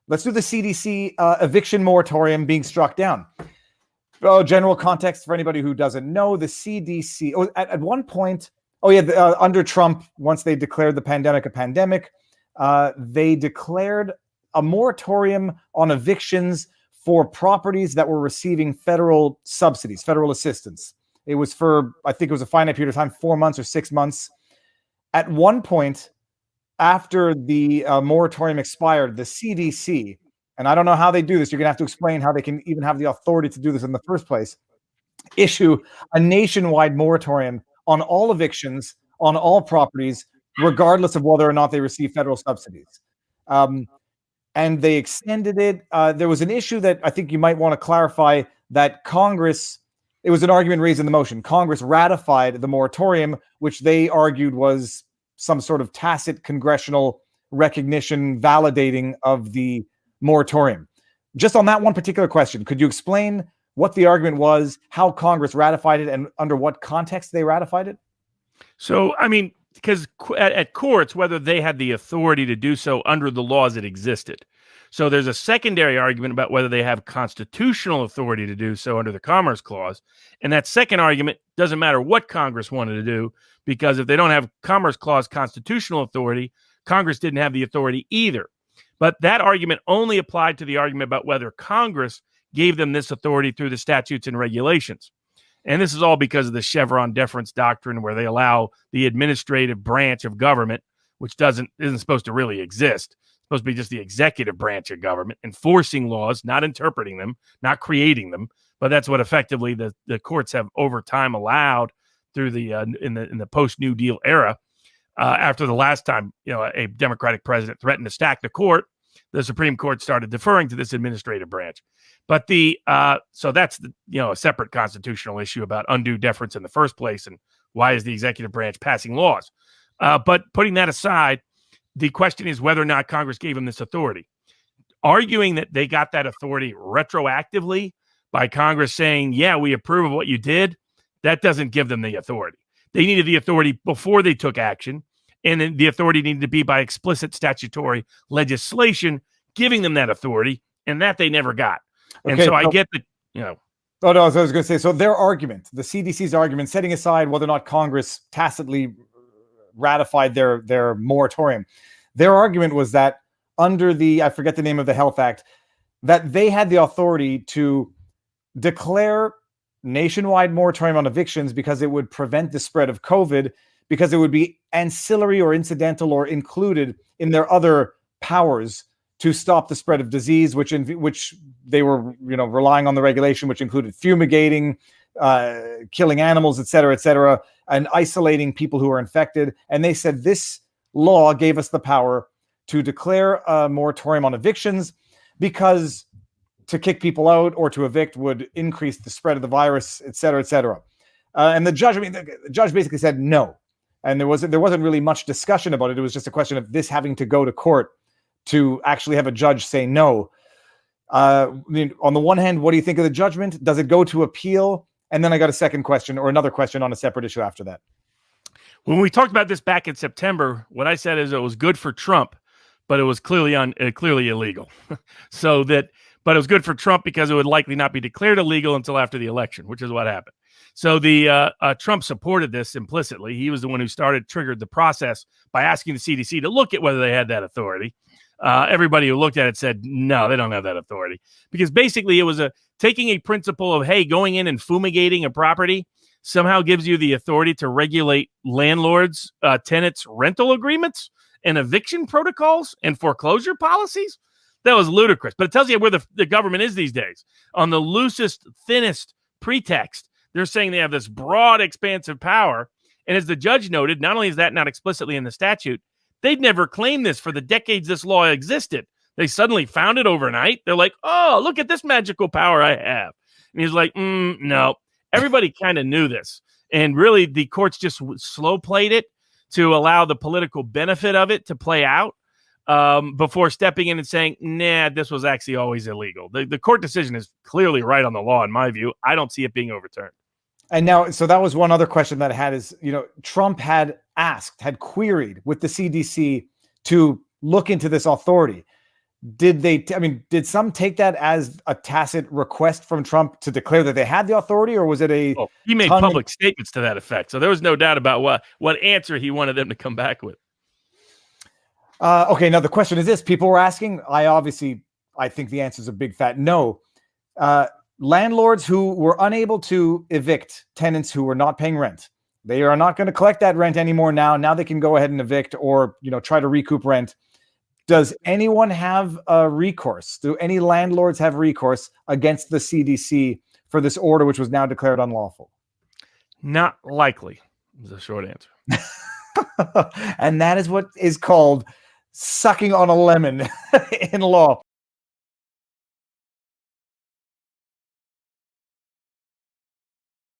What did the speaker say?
let's do the CDC eviction moratorium being struck down. General context for anybody who doesn't know, the CDC, at one point, under Trump, once they declared the pandemic a pandemic, they declared a moratorium on evictions for properties that were receiving federal subsidies, federal assistance. It was for, I think it was a finite period of time, 4 months or 6 months. At one point, after the moratorium expired, the CDC, and I don't know how they do this, you're going to have to explain how they can even have the authority to do this in the first place, issue a nationwide moratorium on all evictions, on all properties, regardless of whether or not they receive federal subsidies. And they extended it. There was an issue that I think you might want to clarify, that Congress, it was an argument raised in the motion, Congress ratified the moratorium, which they argued was some sort of tacit congressional recognition validating of the moratorium. Just on that one particular question, could you explain what the argument was, how Congress ratified it, and under what context they ratified it? So, I mean, because at courts, whether they had the authority to do so under the laws that existed. So there's a secondary argument about whether they have constitutional authority to do so under the Commerce Clause. And that second argument doesn't matter what Congress wanted to do, because if they don't have Commerce Clause constitutional authority, Congress didn't have the authority either. But that argument only applied to the argument about whether Congress gave them this authority through the statutes and regulations. And this is all because of the Chevron deference doctrine, where they allow the administrative branch of government, which isn't supposed to really exist. It's supposed to be just the executive branch of government enforcing laws, not interpreting them, not creating them. But that's what effectively the courts have over time allowed through the in the post New Deal era. After the last time, a Democratic president threatened to stack the court, the Supreme Court started deferring to this administrative branch. But so that's a separate constitutional issue about undue deference in the first place, and why is the executive branch passing laws? But putting that aside, the question is whether or not Congress gave them this authority. Arguing that they got that authority retroactively by Congress saying, yeah, we approve of what you did, that doesn't give them the authority. They needed the authority before they took action, and then the authority needed to be by explicit statutory legislation giving them that authority, and that they never got. And so I get that, Oh, no, I was going to say, so their argument, the CDC's argument, setting aside whether or not Congress tacitly ratified their moratorium, their argument was that under I forget the name of the Health Act, that they had the authority to declare nationwide moratorium on evictions because it would prevent the spread of COVID, because it would be ancillary or incidental or included in their other powers to stop the spread of disease, which they were, relying on the regulation, which included fumigating, killing animals, et cetera, and isolating people who are infected. And they said this law gave us the power to declare a moratorium on evictions because to kick people out or to evict would increase the spread of the virus, et cetera. And the judge basically said no. And there wasn't really much discussion about it. It was just a question of this having to go to court to actually have a judge say no. On the one hand, what do you think of the judgment? Does it go to appeal? And then I got a second question or another question on a separate issue after that. When we talked about this back in September, what I said is it was good for Trump, but it was clearly illegal. But it was good for Trump because it would likely not be declared illegal until after the election, which is what happened. So Trump supported this implicitly. He was the one who triggered the process by asking the CDC to look at whether they had that authority. Everybody who looked at it said, no, they don't have that authority, because basically it was taking a principle of, hey, going in and fumigating a property somehow gives you the authority to regulate landlords, tenants' rental agreements and eviction protocols and foreclosure policies. That was ludicrous, but it tells you where the government is these days. On the loosest, thinnest pretext, they're saying they have this broad, expansive power. And as the judge noted, not only is that not explicitly in the statute, they'd never claimed this for the decades this law existed. They suddenly found it overnight. They're like, oh, look at this magical power I have. And he's like, no. Everybody kind of knew this. And really, the courts just slow played it to allow the political benefit of it to play out before stepping in and saying, nah, this was actually always illegal. The court decision is clearly right on the law, in my view. I don't see it being overturned. And now, so that was one other question that I had is, Trump had queried with the CDC to look into this authority. did some take that as a tacit request from Trump to declare that they had the authority, or was it a he made public statements to that effect? So there was no doubt about what answer he wanted them to come back with. Okay, now the question is this: people were asking. I think the answer is a big fat no. Landlords who were unable to evict tenants who were not paying rent, they are not going to collect that rent anymore. Now they can go ahead and evict, or try to recoup rent. Does anyone have recourse? Do any landlords have recourse against the CDC for this order, which was now declared unlawful? Not likely is the short answer. And that is what is called sucking on a lemon in law.